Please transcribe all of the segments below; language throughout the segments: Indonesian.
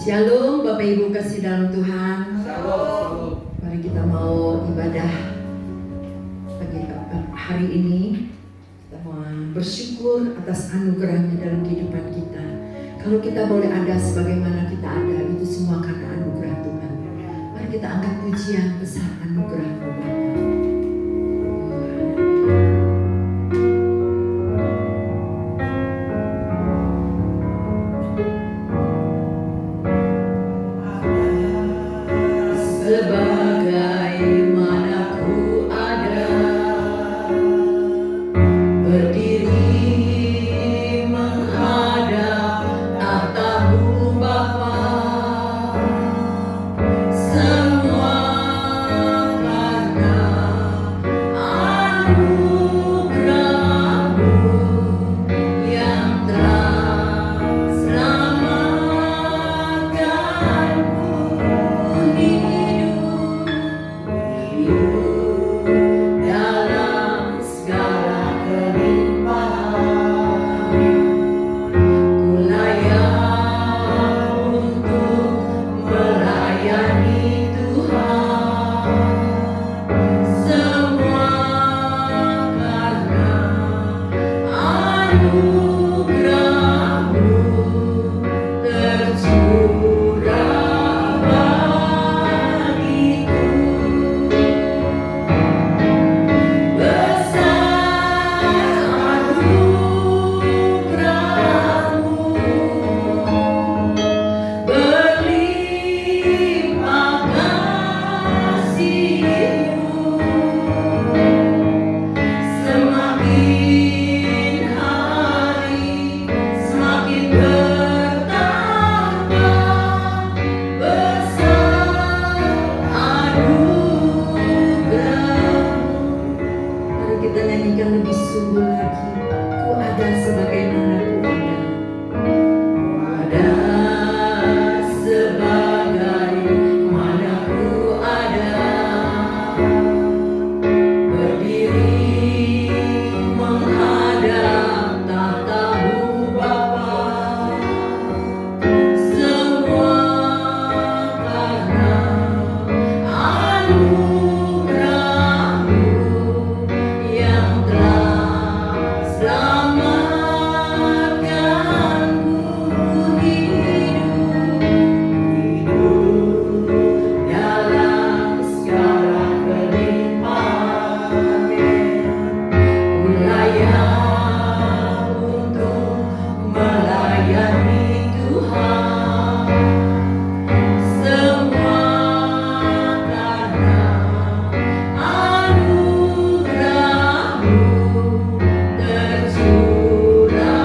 Shalom Bapak Ibu kasih dalam Tuhan. Shalom. Mari kita mau ibadah pagi hari ini. Kita mau bersyukur atas anugerahnya dalam kehidupan kita. Kalau kita boleh ada sebagaimana kita ada, itu semua karena anugerah Tuhan. Mari kita angkat pujian besar anugerah-Mu Bapa. Sebagaimana ku ada, berdiri menghadap tahta-Mu Bapa, semua karena anugerah-Mu yang telah selamatkanku. Dalam segala kelimpahan, ku layak untuk melayani Tuhan. Semua karena anugerah-Mu tercurah bagiku. Kita nyanyikan lebih sungguh lagi. Ku ada sebagaimana ku ada. Ku ada sebagaimana ku ada. Berdiri menghadap tahta-Mu Bapa. Semua karena anugerah-Mu yang telah selamatkanku. Hidup dalam segala kelimpahan, ku layak untuk melayani Tuhan. Semua karena anugerah-Mu tercurah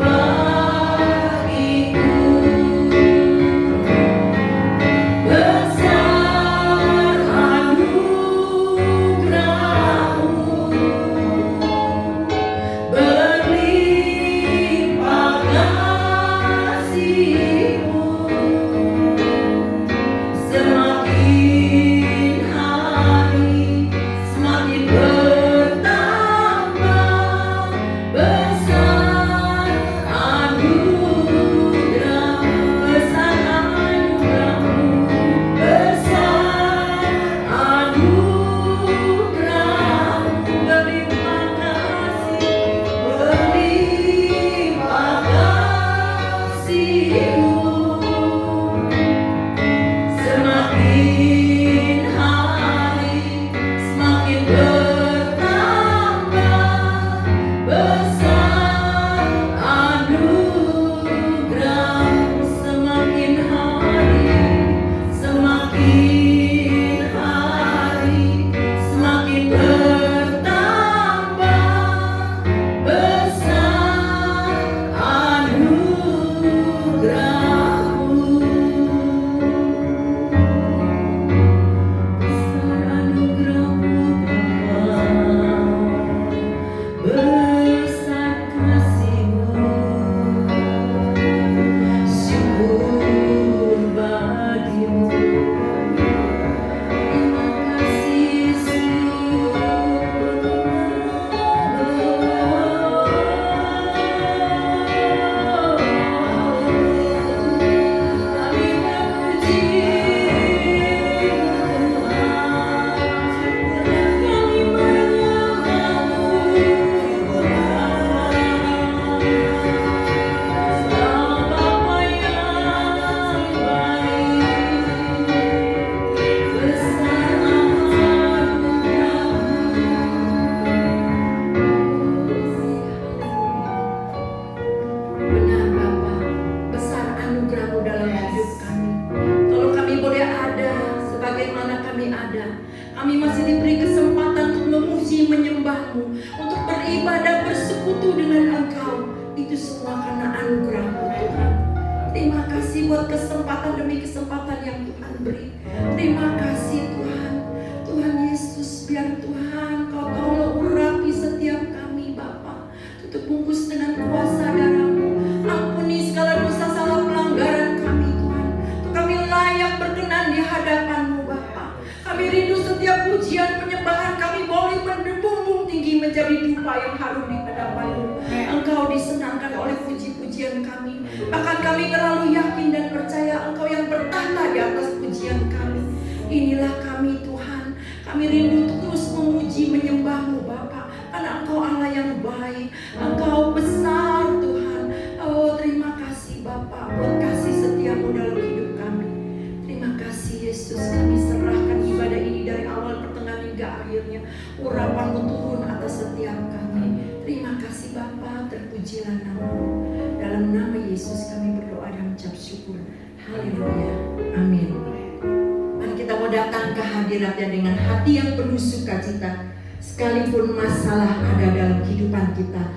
bagiku. Besar anugerah-Mu, berlimpah kasih-Mu. Semakin hari semakin bertambah besar anugerah, besar anugerah-Mu, besar anugerah-Mu, berlimpah kasih-Mu. Semakin hari semakin bertambah besar anugerah-Mu. Semakin hari semakin bertambah besar anugerah-Mu. Besar anugerah-Mu Bapa, besar kasih-Mu. Syukur bagi-Mu, terima kasih seluruh. beribadah bersekutu dengan Engkau. Itu semua karena anugerah-Mu Tuhan. Terima kasih buat kesempatan demi kesempatan yang Tuhan beri. Terima kasih Tuhan. Tuhan Yesus, biar Tuhan Kau tolong urapi setiap kami Bapa. Tutup bungkus dengan kuasa darah-Mu. Ampuni segala dosa salah pelanggaran kami Tuhan. Untuk kami layak berkenan di hadapan-Mu Bapa. Kami rindu setiap pujian penyembahan kami boleh berbumbung tinggi menjadi dupa yang harum di hadapan-Mu. Engkau disenangkan oleh puji-pujian kami. Bahkan kami terlalu yakin dan percaya Engkau yang bertahta di atas pujian kami. Inilah kami Tuhan. Kami rindu terus memuji menyembah-Mu Bapa. Karena Engkau Allah yang baik. Engkau besar Tuhan. Oh, terima kasih Bapa buat kasih setia-Mu dalam hidup kami. Terima kasih Yesus. Kami serahkan ibadah ini dari awal pertengahan hingga akhirnya. Urapan-Mu turun atas setiap kami. Terima kasih Bapa, terpujilah nama-Mu. Dalam nama Yesus kami berdoa dan mengucap syukur. Haleluya. Amin. Mari kita mau datang ke hadirat-Nya dengan hati yang penuh sukacita. Sekalipun masalah ada dalam kehidupan kita,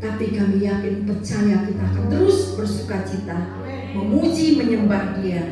tapi kami yakin percaya kita akan terus bersukacita, memuji menyembah Dia.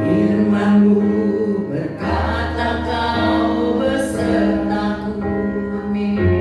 Firman-Mu berkata Kau besertaku. Amin.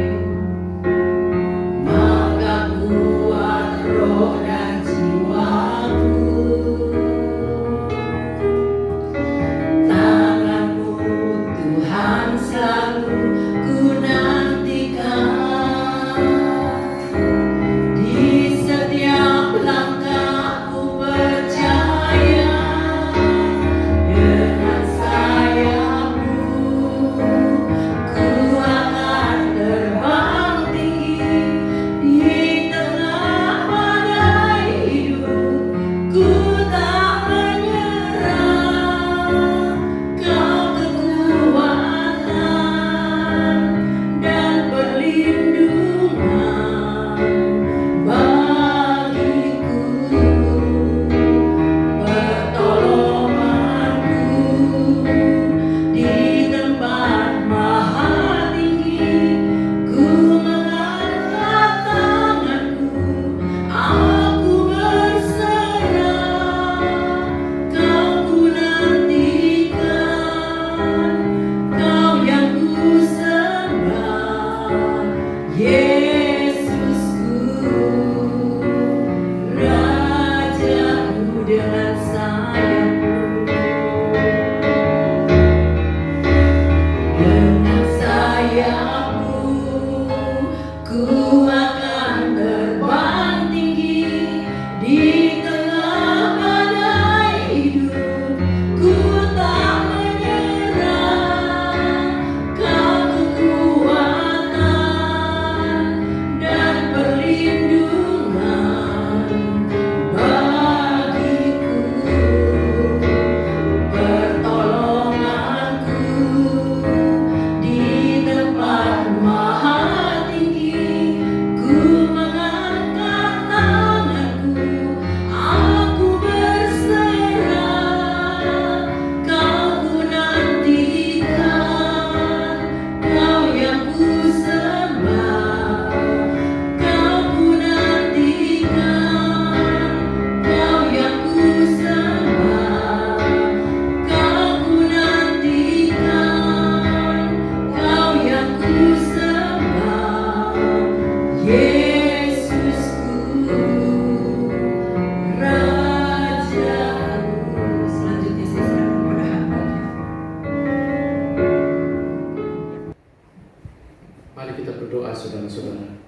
kita berdoa, saudara-saudara.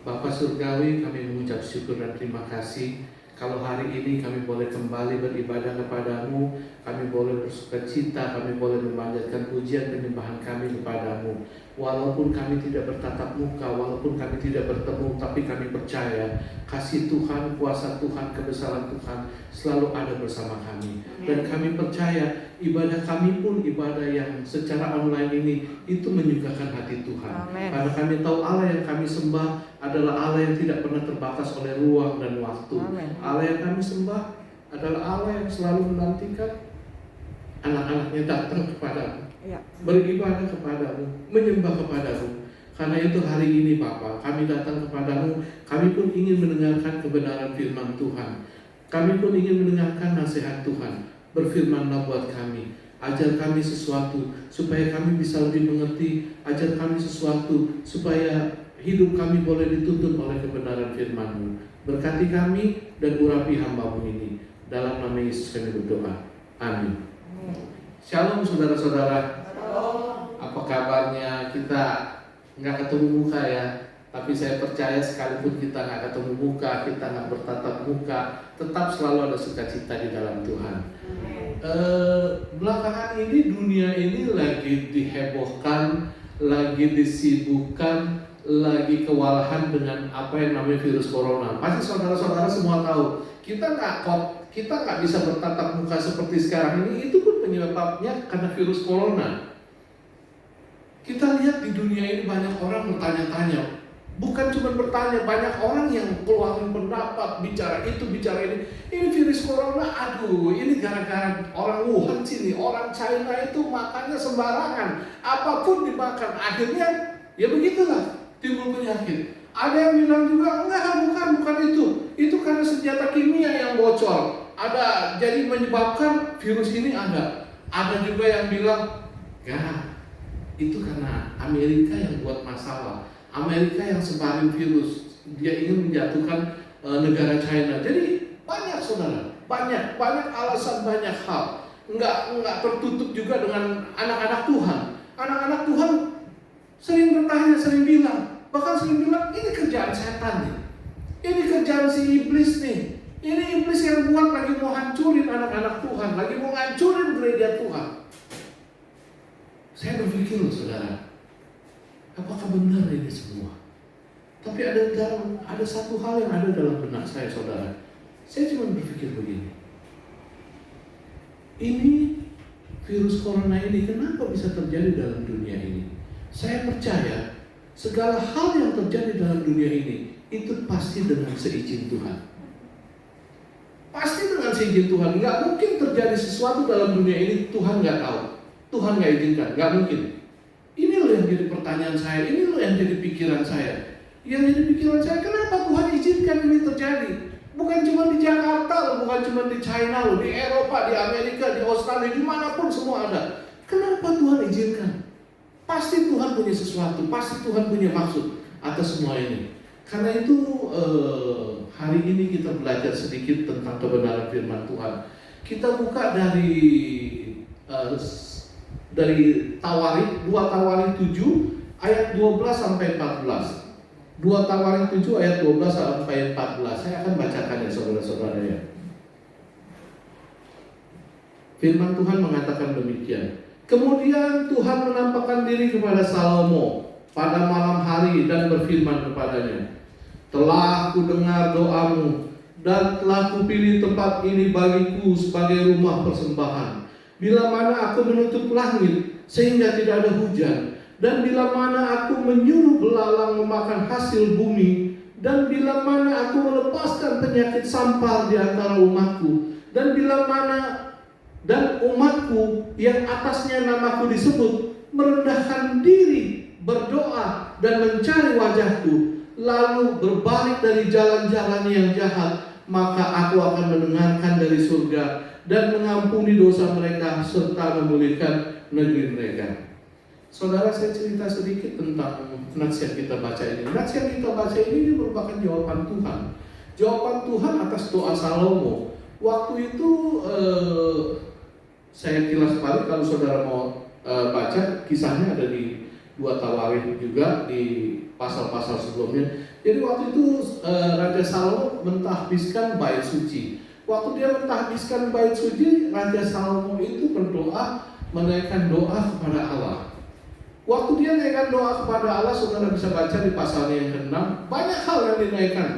Bapa Surgawi, kami mengucap syukur dan terima kasih kalau hari ini kami boleh kembali beribadah kepadamu, kami boleh bersukacita, kami boleh memanjatkan pujian penyembahan kami kepadamu. Walaupun kami tidak bertatap muka, walaupun kami tidak bertemu, tapi kami percaya kasih Tuhan, kuasa Tuhan, kebesaran Tuhan selalu ada bersama kami. Dan kami percaya ibadah kami pun ibadah yang secara online ini itu menyukakan hati Tuhan. Karena kami tahu Allah yang kami sembah adalah Allah yang tidak pernah terbatas oleh ruang dan waktu. Allah yang kami sembah adalah Allah yang selalu menantikan anak-anaknya datang kepadamu, beribadah kepadamu, menyembah kepadamu. Karena itu hari ini Bapa, kami datang kepadamu, kami pun ingin mendengarkan kebenaran firman Tuhan. Kami pun ingin mendengarkan nasihat Tuhan. Berfirmanlah buat kami, ajar kami sesuatu supaya kami bisa lebih mengerti, ajar kami sesuatu supaya hidup kami boleh dituntun oleh kebenaran firman-Mu. Berkati kami dan urapi hamba-Mu ini. Dalam nama Yesus kami berdoa. Amin. Shalom saudara-saudara. Apa kabarnya? Kita nggak ketemu muka ya, tapi saya percaya sekalipun kita nggak ketemu muka, kita nggak bertatap muka, tetap selalu ada sukacita di dalam Tuhan. Belakangan ini dunia ini lagi dihebohkan, lagi disibukkan, lagi kewalahan dengan apa yang namanya virus corona. Pasti saudara-saudara semua tahu. Kita nggak bisa bertatap muka seperti sekarang ini. Itu pun penyebabnya karena virus corona. Kita lihat di dunia ini banyak orang bertanya-tanya. Bukan cuma bertanya, banyak orang yang keluarin pendapat, bicara itu, bicara ini. Ini virus corona, aduh, ini gara-gara orang Wuhan sini, orang China itu makannya sembarangan. Apapun dimakan, akhirnya ya begitulah, timbul penyakit. Ada yang bilang juga, bukan itu. Itu karena senjata kimia yang bocor. Ada, jadi menyebabkan virus ini ada. Ada juga yang bilang, itu karena Amerika yang buat masalah. Amerika yang sebarin virus, dia ingin menjatuhkan negara China. Jadi banyak saudara, banyak alasan, banyak hal. Enggak tertutup juga dengan anak-anak Tuhan. Anak-anak Tuhan sering bertanya, sering bilang, bahkan sering bilang ini kerjaan setan nih, ini kerjaan si iblis nih. Ini iblis yang buat lagi mau hancurin anak-anak Tuhan, lagi mau hancurin gereja Tuhan. Saya berpikir loh saudara, apakah benar ini semua? Tapi ada satu hal yang ada dalam benak saya saudara. Saya cuma berpikir begini. Ini virus corona ini kenapa bisa terjadi dalam dunia ini? Saya percaya segala hal yang terjadi dalam dunia ini itu pasti dengan seizin Tuhan. Pasti dengan seizin Tuhan. Nggak mungkin terjadi sesuatu dalam dunia ini Tuhan nggak tahu, Tuhan nggak izinkan, nggak mungkin. Ini loh yang jadi pertanyaan saya, ini loh yang jadi pikiran saya. Yang jadi pikiran saya, kenapa Tuhan izinkan ini terjadi? Bukan cuma di Jakarta loh, bukan cuma di China loh, di Eropa, di Amerika, di Australia, dimanapun semua ada. Kenapa Tuhan izinkan? Pasti Tuhan punya sesuatu, pasti Tuhan punya maksud atas semua ini. Karena itu hari ini kita belajar sedikit tentang kebenaran firman Tuhan. Kita buka dari Tawarik, 2 Tawarik 7 ayat 12 sampai 14. 2 Tawarik 7 ayat 12 sampai 14. Saya akan bacakan ya saudara-saudara ya. Firman Tuhan mengatakan demikian. Kemudian Tuhan menampakkan diri kepada Salomo pada malam hari dan berfirman kepadanya, telah kudengar doamu dan telah kupilih tempat ini bagiku sebagai rumah persembahan. Bila mana aku menutup langit sehingga tidak ada hujan, dan bila mana aku menyuruh belalang memakan hasil bumi, dan bila mana aku melepaskan penyakit sampar di antara umatku, dan bila mana dan umatku yang atasnya namaku disebut merendahkan diri, berdoa dan mencari wajahku, lalu berbalik dari jalan-jalan yang jahat, maka aku akan mendengarkan dari surga dan mengampuni dosa mereka serta memulihkan negeri mereka. Saudara, saya cerita sedikit tentang nasihat kita baca ini. Nasihat kita baca ini merupakan jawaban Tuhan. Jawaban Tuhan atas doa Salomo. Waktu itu saya kilas balik, kalau saudara mau baca kisahnya ada di 2 Tawarikh juga di pasal-pasal sebelumnya. Jadi waktu itu Raja Salomo mentahbiskan bait suci. Waktu dia mentahbiskan bait suci, Raja Salomo itu berdoa, menaikkan doa kepada Allah. Waktu dia naikkan doa kepada Allah, saudara bisa baca di pasalnya yang ke-6, banyak hal yang dinaikkan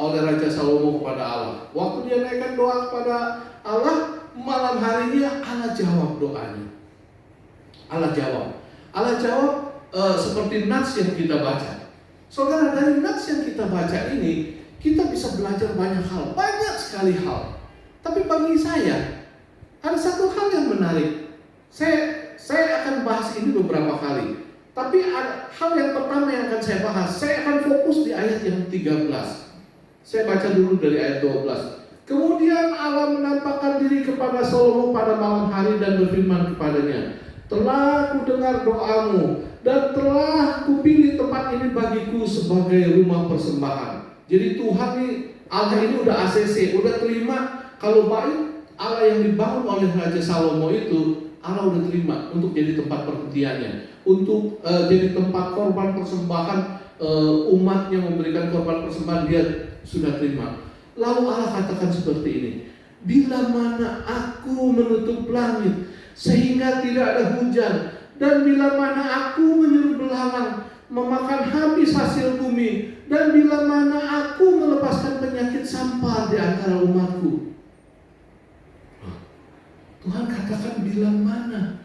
oleh Raja Salomo kepada Allah. Waktu dia naikkan doa kepada Allah, malam harinya Allah jawab doanya. Allah jawab seperti nats yang kita baca. Saudara, dari nats yang kita baca ini, kita bisa belajar banyak hal, banyak sekali hal. Tapi bagi saya, ada satu hal yang menarik. Saya akan bahas ini beberapa kali. Tapi ada hal yang pertama yang akan saya bahas. Saya akan fokus di ayat yang 13. Saya baca dulu dari ayat 12. Kemudian Allah menampakkan diri kepada Salomo pada malam hari dan berfirman kepadanya, telah kudengar doamu dan telah kupilih tempat ini bagiku sebagai rumah persembahan. Jadi Tuhan nih, Allah ini udah ACC, udah terima kalau bait Allah yang dibangun oleh Raja Salomo itu, Allah udah terima untuk jadi tempat perhentiannya, untuk jadi tempat korban persembahan, umatnya memberikan korban persembahan, dia sudah terima. Lalu Allah katakan seperti ini, bila mana aku menutup langit sehingga tidak ada hujan, dan bila mana aku menyuruh belalang memakan habis hasil bumi, dan bila mana aku melepaskan penyakit sampar di antara umatku. Tuhan katakan bila mana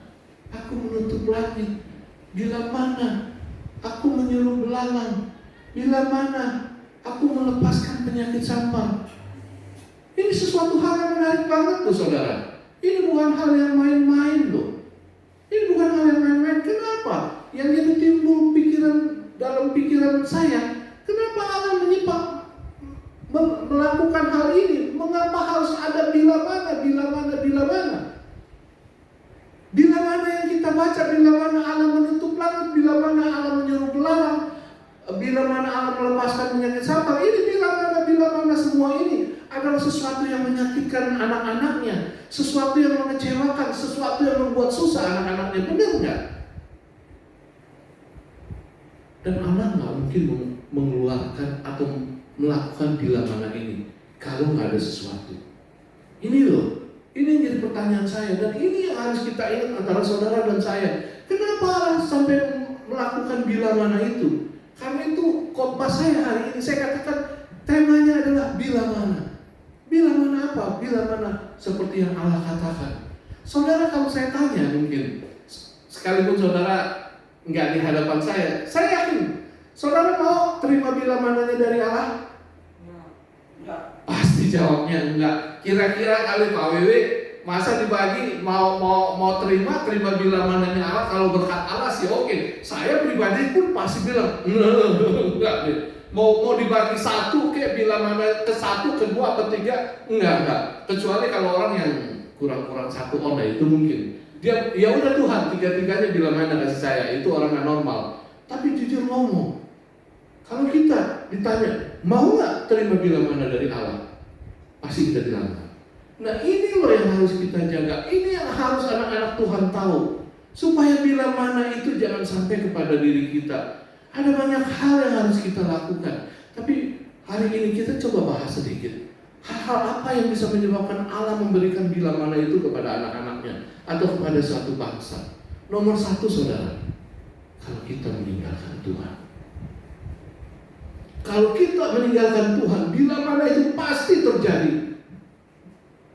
aku menutup langit, bila mana aku menyuruh belalang, bila mana aku melepaskan penyakit sampar. Ini sesuatu hal yang menarik banget loh saudara. Ini bukan hal yang main-main loh. Ini bukan hal yang main-main. Kenapa? Yang jadi timbul dalam pikiran saya, kenapa Allah melakukan hal ini? Mengapa harus ada bila mana? Bila mana yang kita baca, bila mana Allah menutup langit, bila mana Allah menyuruh belalang, bila mana Allah melepaskan penyakit sampar. Ini bila mana semua ini adalah sesuatu yang menyakitkan anak-anaknya, sesuatu yang mengecewakan, sesuatu yang membuat susah anak-anaknya. Benar nggak? Dan Allah nggak mungkin mengeluarkan atau melakukan bila mana ini kalau nggak ada sesuatu. Ini loh, ini yang jadi pertanyaan saya, dan ini yang harus kita ingat antara saudara dan saya. Kenapa Allah sampai melakukan bila mana itu? Karena itu khotbah saya hari ini, saya katakan temanya adalah bila mana. Bila mana apa? Bila mana seperti yang Allah katakan. Saudara, kalau saya tanya mungkin, sekalipun saudara nggak di hadapan saya yakin saudara mau terima bila mananya dari Allah? Enggak. Pasti jawabnya enggak. Kira-kira kali Pak Wewe masa dibagi mau terima bila mananya Allah, kalau berkat Allah sih oke. Saya pribadi pun pasti bilang enggak deh. Mau dibagi satu kayak bila mana ke satu, kedua, ketiga, enggak. Kecuali kalau orang yang kurang satu nah itu mungkin. Dia ya udah Tuhan, tiga-tiganya bila mana kasih saya, itu orang yang normal. Tapi jujur ngomong, kalau kita ditanya mau nggak terima bila mana dari Allah, pasti kita bilang. Nah ini loh yang harus kita jaga. Ini yang harus anak-anak Tuhan tahu, supaya bila mana itu jangan sampai kepada diri kita. Ada banyak hal yang harus kita lakukan. Tapi hari ini kita coba bahas sedikit hal-hal apa yang bisa menyebabkan Allah memberikan bila mana itu kepada anak-anaknya atau kepada suatu bangsa. Nomor satu saudara, kalau kita meninggalkan Tuhan. Kalau kita meninggalkan Tuhan, bila mana itu pasti terjadi.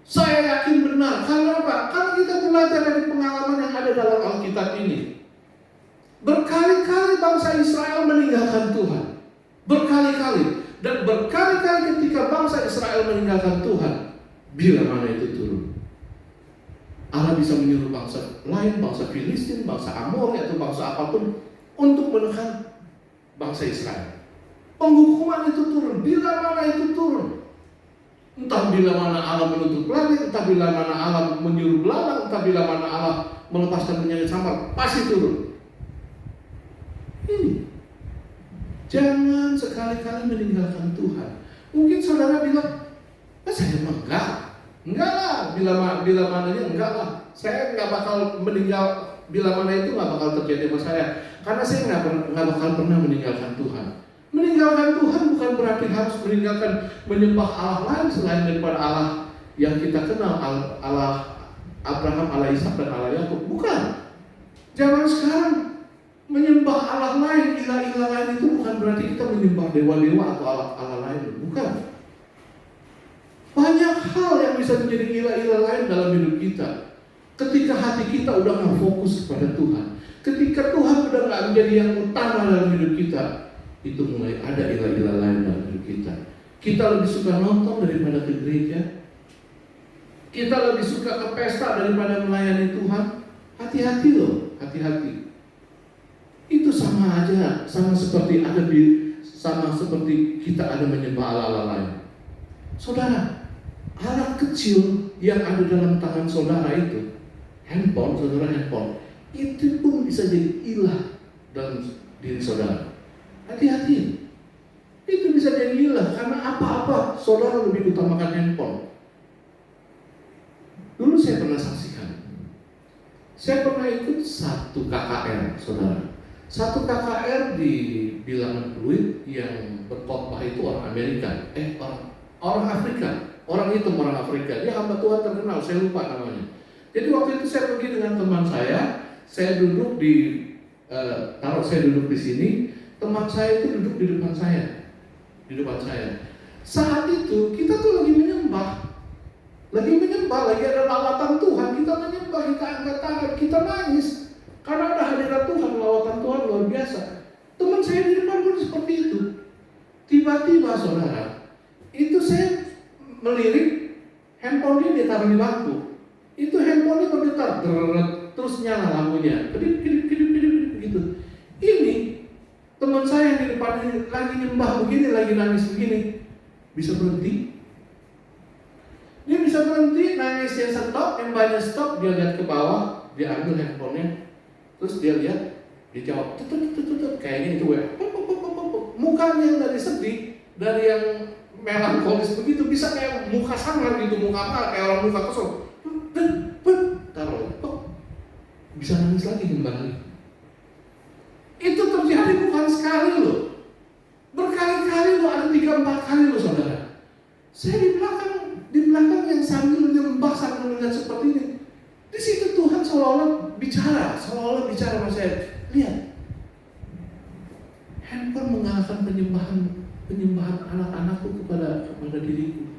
Saya yakin benar. Karena apa? Karena kita belajar dari pengalaman yang ada dalam Alkitab ini. Berkali-kali bangsa Israel meninggalkan Tuhan. Berkali-kali. Dan berkali-kali ketika bangsa Israel meninggalkan Tuhan, bila mana itu turun. Allah bisa menyuruh bangsa lain, bangsa Filistin, bangsa Amori, atau bangsa apapun untuk menekan bangsa Israel. Penghukuman itu turun. Bila mana itu turun. Entah bila mana Allah menutup langit, entah bila mana Allah menyuruh belalang, entah bila mana Allah melepaskan penyakit sampar, pasti turun. Ini jangan sekali-kali meninggalkan Tuhan. Mungkin saudara bilang, saya enggak lah, bila mananya enggak lah. Saya enggak bakal bila mana itu nggak bakal terjadi sama saya. Karena saya nggak bakal pernah meninggalkan Tuhan. Meninggalkan Tuhan bukan berarti harus meninggalkan menyembah Allah lain selain daripada Allah yang kita kenal, Allah Abraham, Allah Ishak dan Allah Yakub. Bukan. Zaman sekarang menyembah Allah lain, ilah-ilah lain itu bukan berarti kita menyembah dewa-dewa atau Allah lain. Bukan. Banyak hal yang bisa menjadi ilah-ilah lain dalam hidup kita. Ketika hati kita udah nggak fokus kepada Tuhan, ketika Tuhan udah nggak menjadi yang utama dalam hidup kita, itu mulai ada ilah-ilah lain dalam hidup kita. Kita lebih suka nonton daripada ke gereja. Kita lebih suka ke pesta daripada melayani Tuhan. Hati-hati loh, hati-hati. Itu sama aja, sama seperti kita ada menyembah Allah lain. Saudara, alat kecil yang ada dalam tangan saudara itu, handphone, itu pun bisa jadi ilah dalam diri saudara. Hati-hati. Itu bisa jadi ilah karena apa-apa saudara lebih utamakan handphone. Dulu saya pernah saksikan. Saya pernah ikut satu KKR, saudara. Satu KKR di Bilangan Pluit yang berkhotbah itu orang Amerika, orang Afrika, orang hitam, orang Afrika. Dia hamba Tuhan terkenal, saya lupa namanya. Jadi waktu itu saya pergi dengan teman saya duduk saya duduk di sini, teman saya itu duduk di depan saya. Saat itu kita tuh lagi menyembah, lagi ada lawatan Tuhan, kita menyembah, kita angkat tangan, kita nangis. Karena ada hadirat Tuhan, lawatan Tuhan luar biasa. Teman saya di depan pun seperti itu. Tiba-tiba saudara, itu saya melirik, handphonenya dia taruh di bangku. Itu handphonenya bergetar, terus nyala lampunya, kedip begitu. Ini teman saya yang di depan ini lagi nyembah begini, lagi nangis begini, bisa berhenti. Dia bisa berhenti, nangisnya stop, nyembahnya stop, dia lihat ke bawah, dia ambil handphonenya, terus dia lihat, dia jawab, tutut, kayaknya itu mukanya yang dari sedih, dari yang melankolis begitu, bisa kayak muka sangar gitu, muka apa, kayak orang muka kesel, taruh, bisa nangis lagi, nyembah lagi. Itu terjadi bukan sekali loh, berkali-kali loh, ada 3-4 kali loh saudara. Saya di belakang yang sambil menyembah, sambil melihat seperti ini. Di situ Tuhan seolah-olah bicara sama saya. Lihat, handphone mengalahkan penyembahan anak-anakku kepada diriku.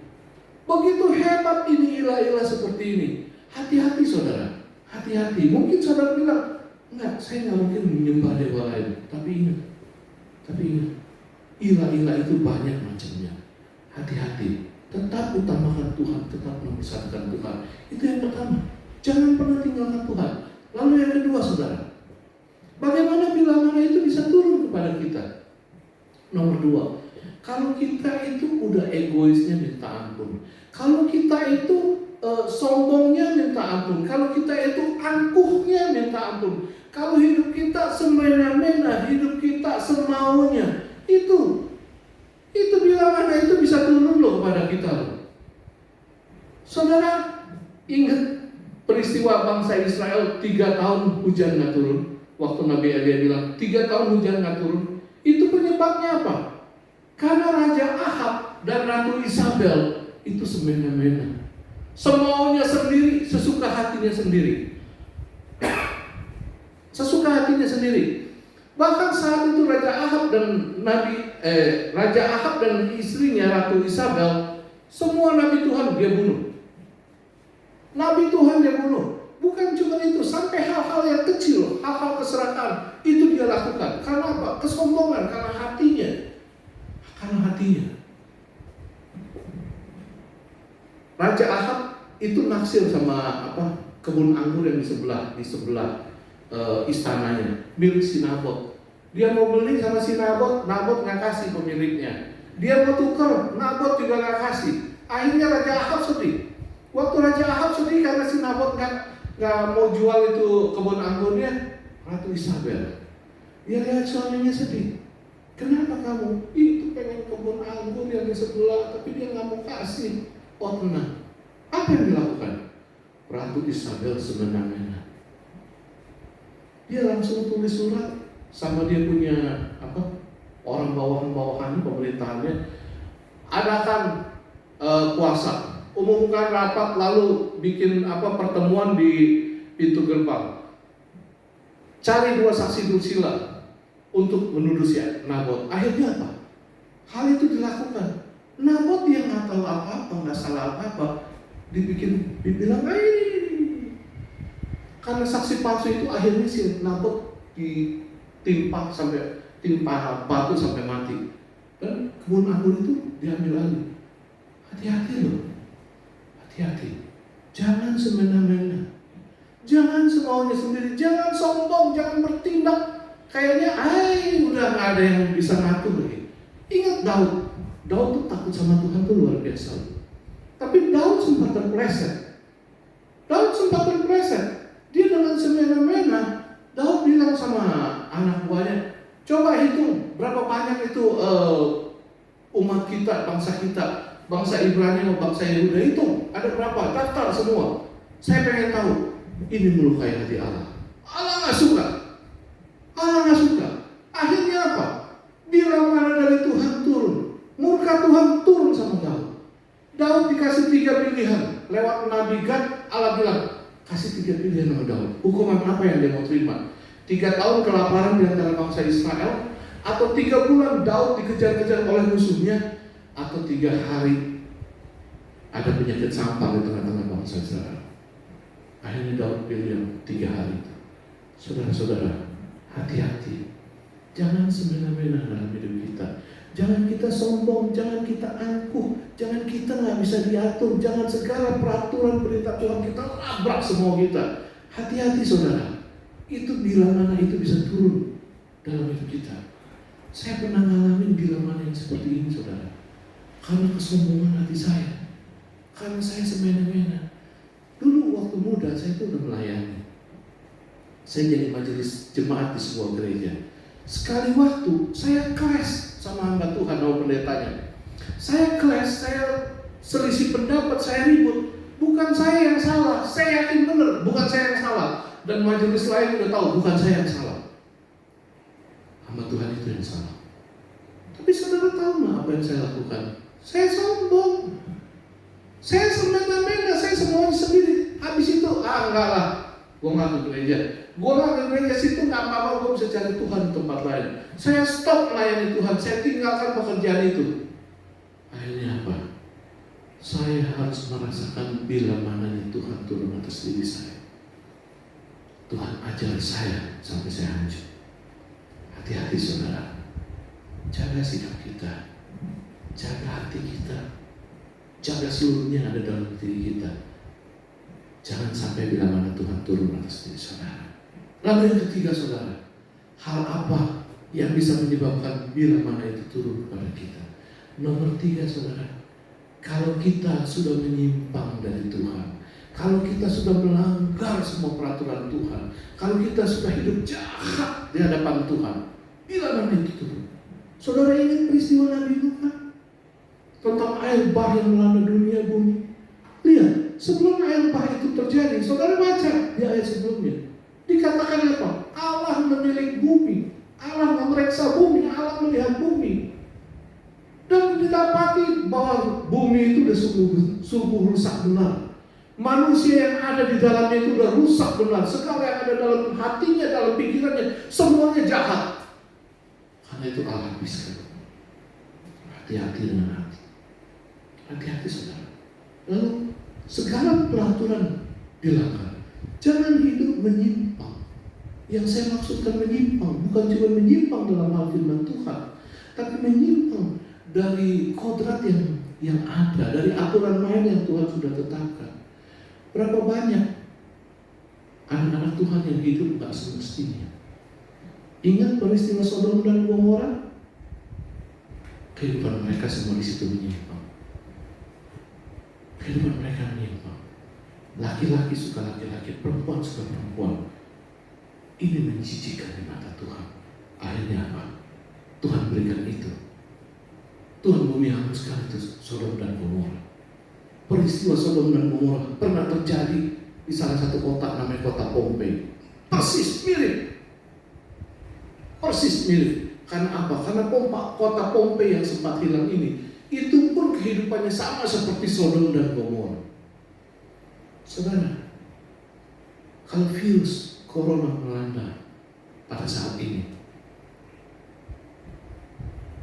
Begitu hebat ini ilah-ilah seperti ini. Hati-hati saudara, hati-hati. Mungkin saudara bilang, enggak, saya nggak mungkin menyembah dewa lain. Tapi ingat, ilah-ilah itu banyak macamnya. Hati-hati. Tetap utamakan Tuhan, tetap membesarkan Tuhan. Itu yang pertama. Jangan pernah tinggalkan Tuhan. Lalu yang kedua, saudara, bagaimana bila mana itu bisa turun kepada kita? Nomor 2, kalau kita itu udah egoisnya minta ampun, kalau kita itu sombongnya minta ampun, kalau kita itu angkuhnya minta ampun, kalau hidup kita semena-mena, hidup kita semaunya, itu bila mana itu bisa turun loh kepada kita loh. Saudara, ingat peristiwa bangsa Israel 3 tahun hujan nggak turun. Waktu Nabi Elia bilang 3 tahun hujan nggak turun. Itu penyebabnya apa? Karena Raja Ahab dan Ratu Isabel itu semena-mena, semaunya sendiri, sesuka hatinya sendiri. Sesuka hatinya sendiri. Bahkan saat itu Raja Ahab dan istrinya Ratu Isabel, semua nabi Tuhan dia bunuh. Nabi Tuhan dia bunuh. Bukan cuma itu, sampai hal-hal yang kecil, hal-hal keserakahan itu dia lakukan. Karena apa? Kesombongan, karena hatinya. Raja Ahab itu naksir sama kebun anggur yang di sebelah istananya, milik si Nabot. Dia mau beli sama si Nabot nggak kasih pemiliknya. Dia mau tukar, Nabot juga nggak kasih. Akhirnya Raja Ahab sedih. Waktu Raja Ahab sedih karena si Nabot nggak mau jual itu kebun anggurnya, Ratu Isabel, dia lihat suaminya sedih. Kenapa kamu? Itu pengen kebun anggur yang di sebelah, tapi dia nggak mau kasih. Oh tenang. Apa yang dilakukan? Ratu Isabel semena-mena. Dia langsung tulis surat sama dia punya orang bawahan-bawahannya, pemerintahannya, adakan puasa, umumkan rapat, lalu bikin pertemuan di pintu gerbang, cari 2 saksi dursila untuk menuduh si Nabot. Akhirnya apa? Hal itu dilakukan. Nabot dia nggak tahu apa-apa, nggak salah apa-apa, dibilang karena saksi palsu itu akhirnya si Nabot ditimpa batu sampai mati, dan kebun anggur itu diambil alih. Hati-hati loh, hati-hati, jangan semena-mena, jangan semaunya sendiri, jangan sombong, jangan bertindak kayaknya udah nggak ada yang bisa ngatur lagi. Ingat Daud tuh takut sama Tuhan tuh luar biasa. Tapi Daud sempat terpeleset. Dia dengan semena-mena, Daud bilang sama anak buahnya, coba hitung berapa banyak itu umat kita, bangsa Ibrani atau bangsa Yehuda, hitung ada berapa, daftar semua. Saya pengen tahu. Ini melukai hati Allah. Allah nggak suka. Akhirnya apa? Bila mana dari Tuhan turun, murka Tuhan turun sama Daud. Daud dikasih 3 pilihan lewat Nabi Gad. Allah bilang, kasih 3 pilihan sama Daud. Hukuman apa yang dia mau terima? 3 tahun kelaparan di antara bangsa Israel, atau 3 bulan Daud dikejar-kejar oleh musuhnya, atau 3 hari ada penyakit sampar di tengah-tengah bangsa Israel. Akhirnya Daud pilih yang 3 hari itu. Saudara-saudara, hati-hati, jangan semena-mena dalam hidup kita. Jangan kita sombong, jangan kita angkuh, jangan kita nggak bisa diatur, jangan segala peraturan perintah Tuhan kita labrak semua kita. Hati-hati saudara, itu bila mana itu bisa turun dalam hidup kita. Saya pernah ngalamin bila mana yang seperti ini saudara, karena kesombongan hati saya, karena saya semena-mena. Dulu waktu muda saya itu udah melayani, saya jadi majelis jemaat di sebuah gereja. Sekali waktu saya clash sama hamba Tuhan atau pendetanya. Saya clash, saya selisih pendapat, saya ribut. Bukan saya yang salah, saya yakin benar bukan saya yang salah. Dan majelis lain udah tahu bukan saya yang salah. Hamba Tuhan itu yang salah. Tapi saudara tahu nggak apa yang saya lakukan? Saya sombong, saya semena-mena, saya semuanya sendiri. Habis itu enggak lah, gue nggak ke gereja. Gue nggak ke gereja situ nggak apa-apa, gue bisa cari Tuhan di tempat lain. Saya stop melayani Tuhan, saya tinggalkan pekerjaan itu. Akhirnya apa? Saya harus merasakan bila mananya Tuhan turun atas diri saya. Tuhan ajar saya sampai saya hancur. Hati-hati saudara, jaga sikap kita, jaga hati kita, jaga seluruhnya yang ada dalam diri kita. Jangan sampai bila mana Tuhan turun atas diri saudara. Lalu yang ketiga saudara, hal apa yang bisa menyebabkan bila mana itu turun kepada kita? Nomor 3 saudara, kalau kita sudah menyimpang dari Tuhan, kalau kita sudah melanggar semua peraturan Tuhan, kalau kita sudah hidup jahat di hadapan Tuhan, bila mana itu turun? Saudara ingat peristiwa Nabi Nuh kan? Tentang air bah yang melanda dunia bumi. Lihat, sebelum air bah itu terjadi, saudara baca di ayat sebelumnya, dikatakan apa? Allah memiliki bumi, Allah memeriksa bumi, Allah melihat bumi, dan didapati bahwa bumi itu sudah sungguh rusak benar. Manusia yang ada di dalamnya itu sudah rusak benar. Segala yang ada dalam hatinya, dalam pikirannya, semuanya jahat. Karena itu Allah habiskan. Hati-hati dengan hati. Hati-hati saudara. Lalu segala peraturan dilanggar. Jangan hidup menyimpang. Yang saya maksudkan menyimpang bukan cuma menyimpang dalam hal firman Tuhan, tapi menyimpang dari kodrat yang ada, dari aturan main yang Tuhan sudah tetapkan. Berapa banyak anak-anak Tuhan yang hidup tak semestinya. Ingat peristiwa Sodom dan Gomora? Kehidupan mereka semua di situ menyimpang. Kehidupan mereka menyimpang. Laki-laki suka laki-laki, perempuan suka perempuan. Ini menjijikan di mata Tuhan. Akhirnya apa? Tuhan berikan itu. Tuhan bumi hanguskan itu Sodom dan Gomora. Peristiwa Sodom dan Gomora pernah terjadi di salah satu kota namanya kota Pompei. Persis mirip. persis mirip. Karena apa? Karena kota Pompei yang sempat hilang ini, itu pun kehidupannya sama seperti Sodom dan Gomora. Saudara, kalau virus corona melanda pada saat ini,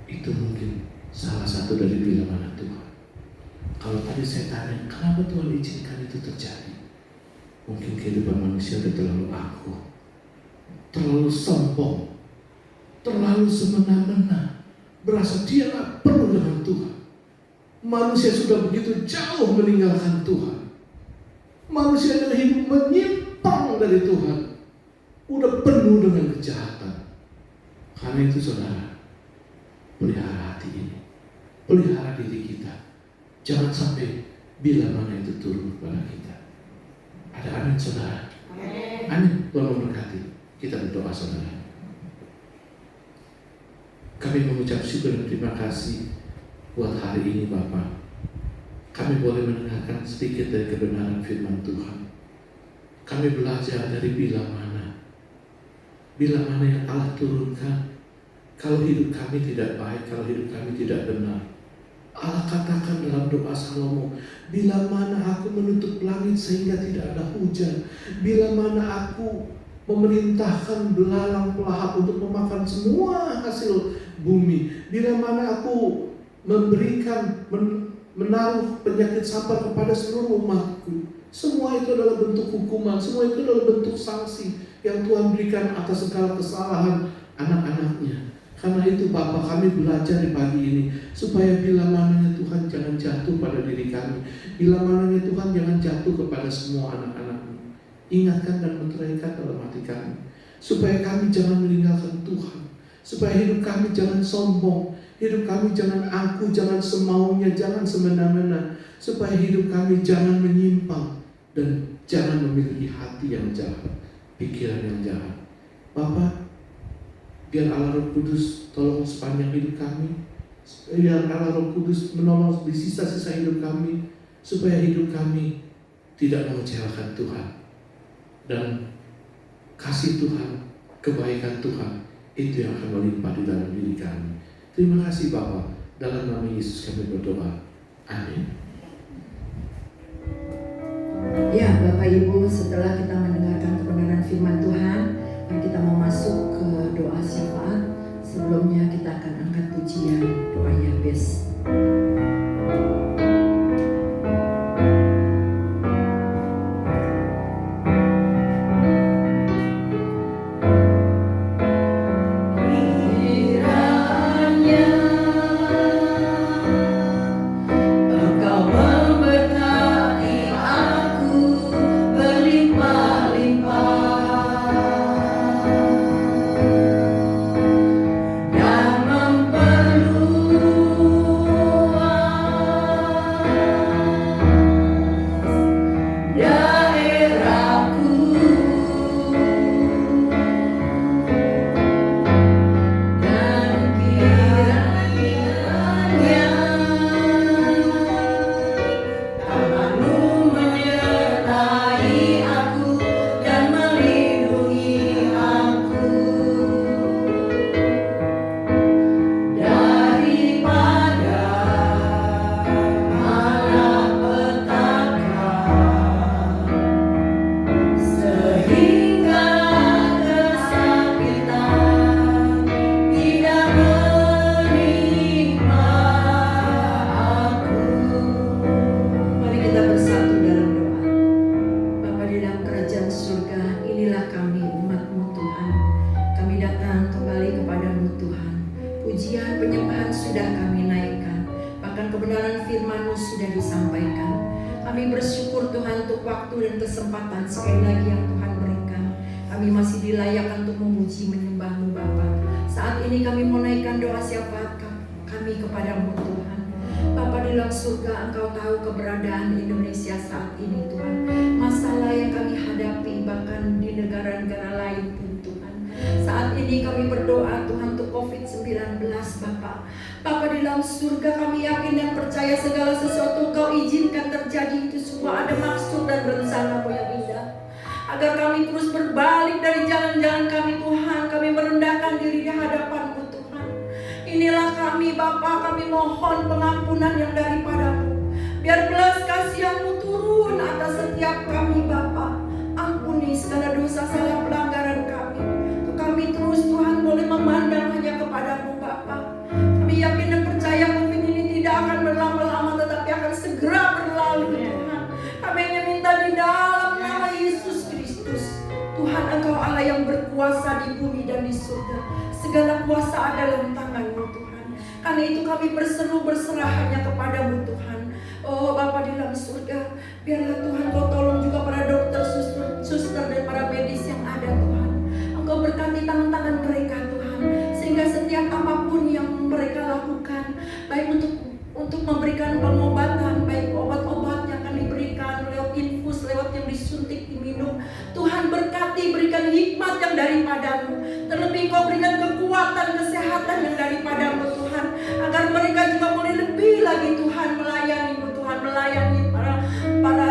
itu mungkin salah satu dari bila mana Tuhan. Kalau tadi saya tanya, kenapa Tuhan izinkan itu terjadi? Mungkin kehidupan manusia sudah terlalu angkuh, terlalu sombong, terlalu semena-mena, berasa dia tak perlu dengan Tuhan. Manusia sudah begitu jauh meninggalkan Tuhan. Manusia yang hidup menyimpang dari Tuhan, udah penuh dengan kejahatan. Karena itu saudara, pelihara hati ini, pelihara diri kita. Jangan sampai bila mana itu turun kepada kita. Ada amin saudara? Amin. Tuhan memberkati. Kita berdoa saudara. Kami mengucap syukur dan terima kasih buat hari ini Bapak. Kami boleh mendengarkan sedikit dari kebenaran firman Tuhan. Kami belajar dari bila mana yang Allah turunkan. Kalau hidup kami tidak baik, kalau hidup kami tidak benar, Allah katakan dalam doa Salomo, bila mana aku menutup langit sehingga tidak ada hujan, bila mana aku memerintahkan belalang pelahap untuk memakan semua hasil bumi, bila mana aku memberikan menaruh penyakit sampar kepada seluruh umatku, semua itu adalah bentuk hukuman, semua itu adalah bentuk sanksi yang Tuhan berikan atas segala kesalahan anak-anaknya. Karena itu Bapa, kami belajar di pagi ini supaya bila mananya Tuhan jangan jatuh pada diri kami, bila mananya Tuhan jangan jatuh kepada semua anak-anak-Mu. Ingatkan dan meteraikan dalam hati kami supaya kami jangan meninggalkan Tuhan, supaya hidup kami jangan sombong, hidup kami jangan angkuh, jangan semaunya, jangan semena-mena, supaya hidup kami jangan menyimpang dan jangan memiliki hati yang jahat, pikiran yang jahat. Bapa, biar Allah Roh Kudus tolong sepanjang hidup kami, biar Allah Roh Kudus menolong di sisa-sisa hidup kami, supaya hidup kami tidak mengecewakan Tuhan, dan kasih Tuhan, kebaikan Tuhan itu yang akan melimpah di dalam diri kami. Terima kasih Bapa, dalam nama Yesus kami berdoa. Amin. Ya Bapak Ibu, setelah kita mendengarkan kebenaran firman Tuhan, mari kita mau masuk ke doa syafaat. Sebelumnya kita akan angkat pujian doa Yabes. agar kami terus berbalik dari jalan-jalan kami Tuhan. Kami merendahkan diri di hadapan-Mu Tuhan. Inilah kami Bapa, kami mohon pengampunan yang daripada-Mu. Biar belas kasihan-Mu turun atas setiap kami Bapa. Ampuni segala dosa salah pelanggaran kami. Untuk kami terus Tuhan boleh memandang hanya kepada-Mu Bapa. Kami yakin dan percaya COVID ini tidak akan berlama-lama, tetapi akan segera berlalu Tuhan. Kami hanya minta di dalam nama Yesus Kristus. Tuhan, Engkau Allah yang berkuasa di bumi dan di surga. Segala kuasa ada dalam tangan-Mu Tuhan. Karena itu kami berseru berserah hanya kepada-Mu Tuhan. Oh Bapa di dalam surga, biarlah Tuhan Kau tolong juga para dokter, suster dan para medis yang ada Tuhan. Engkau berkati tangan-tangan mereka Tuhan, sehingga setiap apapun yang mereka lakukan, baik untuk memberikan pengobatan, baik obat-obat yang akan diberikan lewat infus, lewat yang disuntik, diminum, Tuhan berkati, berikan hikmat yang daripada-Mu. Terlebih Kau berikan kekuatan, kesehatan yang daripada-Mu Tuhan, agar mereka juga boleh lebih lagi Tuhan melayani-Mu Tuhan, melayani para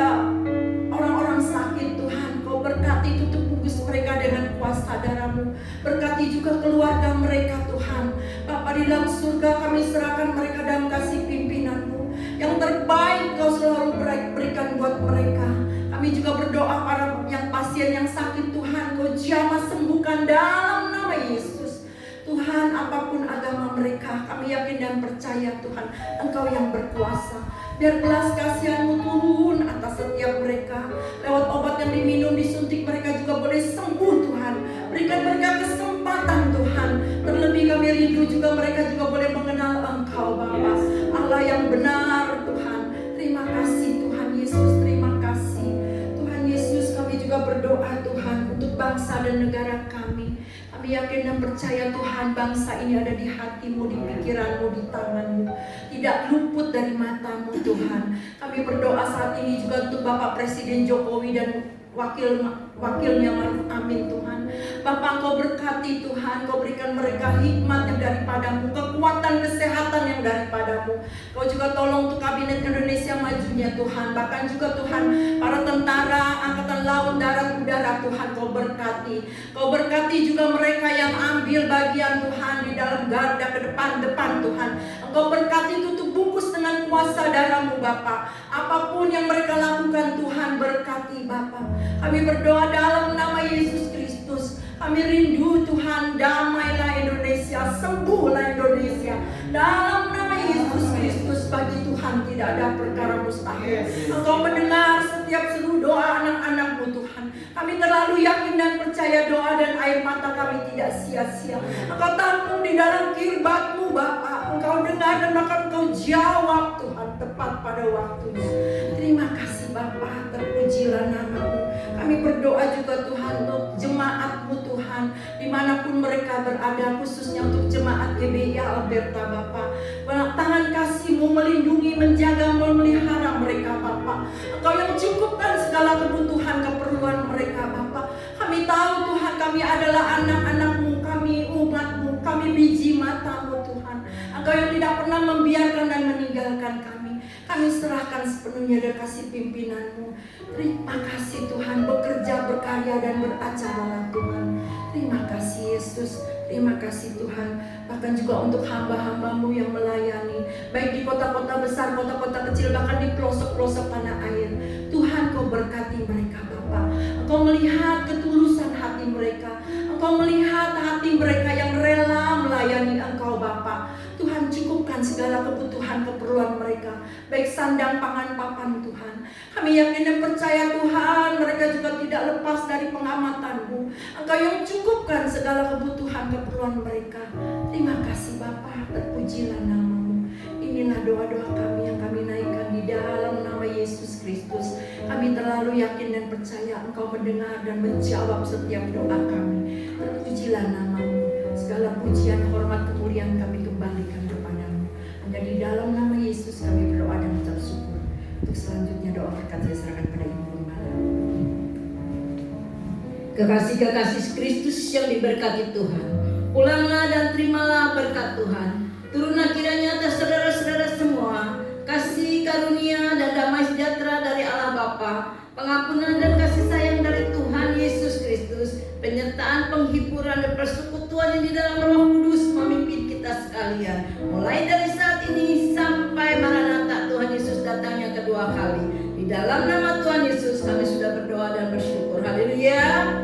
orang-orang sakit Tuhan. Kau berkati, tutup bungkus mereka dengan kuasa darah-Mu. Berkati juga keluarga mereka Tuhan. Bapa di dalam surga, kami serahkan mereka dalam kasih pimpinan-Mu. Yang terbaik Kau selalu berikan buat mereka. Kami juga berdoa para yang pasien yang sakit Tuhan, Kau jamah sembuhkan dalam nama Yesus. Tuhan, apapun agama mereka, kami yakin dan percaya Tuhan, Engkau yang berkuasa. Biar belas kasihan-Mu turun atas setiap mereka. Lewat obat yang diminum, disuntik, mereka juga boleh sembuh Tuhan. Berikan mereka kesempatan Tuhan. Terlebih kami rindu juga mereka juga boleh mengenal Engkau Bapa, Allah yang benar Tuhan. Terima kasih Tuhan Yesus, terima kasih Tuhan Yesus. Kami juga berdoa Tuhan untuk bangsa dan negara kami. Kami yakin dan percaya Tuhan, bangsa ini ada di hati-Mu, di pikiran-Mu, di tangan-Mu, tidak luput dari mata-Mu Tuhan. Kami berdoa saat ini juga untuk Bapak Presiden Jokowi dan wakilnya Maruf Amin Tuhan. Bapak, Engkau berkati Tuhan, Kau berikan mereka hikmat yang daripada-Mu, kekuatan kesehatan yang daripada-Mu. Kau juga tolong untuk Kabinet Indonesia Majunya Tuhan. Bahkan juga Tuhan, para tentara, angkatan laut, darat, udara Tuhan, Kau berkati. Kau berkati juga mereka yang ambil bagian Tuhan di dalam garda ke depan Tuhan. Engkau berkati, tutup bungkus dengan kuasa darah-Mu Bapa. Apapun yang mereka lakukan Tuhan, berkati Bapa. Kami berdoa dalam nama Yesus Kristus. Kami rindu Tuhan, damailah Indonesia, sembuhlah Indonesia. Dalam nama Yesus Kristus, bagi Tuhan tidak ada perkara mustahil. Engkau mendengar setiap seru doa anak-anak-Mu Tuhan. Kami terlalu yakin dan percaya doa dan air mata kami tidak sia-sia. Engkau tampung di dalam kirbat-Mu Bapa. Engkau dengar dan bahkan Engkau jawab Tuhan tepat pada waktunya. Terima kasih Bapa, terpujilah nama-Mu. Kami berdoa juga Tuhan untuk jemaat-Mu Tuhan, dimanapun mereka berada, khususnya untuk jemaat GBI Alberta Bapa. Tangan kasih-Mu melindungi, menjaga, memelihara mereka Bapa. Engkau yang cukupkan segala kebutuhan, keperluan mereka Bapa. Kami tahu Tuhan, kami adalah anak-anak-Mu, kami umat-Mu, kami biji mata-Mu Tuhan. Engkau yang tidak pernah membiarkan dan meninggalkan kami. Kami serahkan sepenuhnya dan kasih pimpinan-Mu. Terima kasih Tuhan, bekerja, berkarya dan beracara Tuhan. Terima kasih Yesus, terima kasih Tuhan. Bahkan juga untuk hamba-hamba-Mu yang melayani, baik di kota-kota besar, kota-kota kecil, bahkan di pelosok-pelosok tanah air. Tuhan, Kau berkati mereka Bapa. Engkau melihat ketulusan hati mereka. Engkau melihat hati mereka yang rela melayani Engkau Bapa. Tuhan, cukupkan segala kebutuhan keperluan mereka, baik sandang, pangan, papan Tuhan. Kami yakin dan percaya Tuhan, mereka juga tidak lepas dari pengamatan-Mu. Engkau yang cukupkan segala kebutuhan keperluan mereka. Terima kasih Bapa, terpujilah nama-Mu. Inilah doa-doa kami yang kami naikkan di dalam nama Yesus Kristus. Kami terlalu yakin dan percaya Engkau mendengar dan menjawab setiap doa kami. Terpujilah nama-Mu. Segala pujian, hormat, kemuliaan kami kembalikan kepada-Mu. Hanya di dalam nama Yesus kami berdoa dan mengucap syukur. Untuk selanjutnya doa berkat saya serahkan pada Ibu Gembala. Kekasih-kekasih Kristus yang diberkati Tuhan, pulanglah dan terimalah berkat Tuhan. Turunlah kiranya atas saudara-saudara semua kasih karunia dan damai sejahtera dari Allah Bapa, pengampunan dan kasih sayang dari Tuhan penyertaan, penghiburan, dan persekutuan yang di dalam Roh Kudus memimpin kita sekalian. Mulai dari saat ini sampai Maranatha Tuhan Yesus datangnya kedua kali. Di dalam nama Tuhan Yesus kami sudah berdoa dan bersyukur. Haleluya.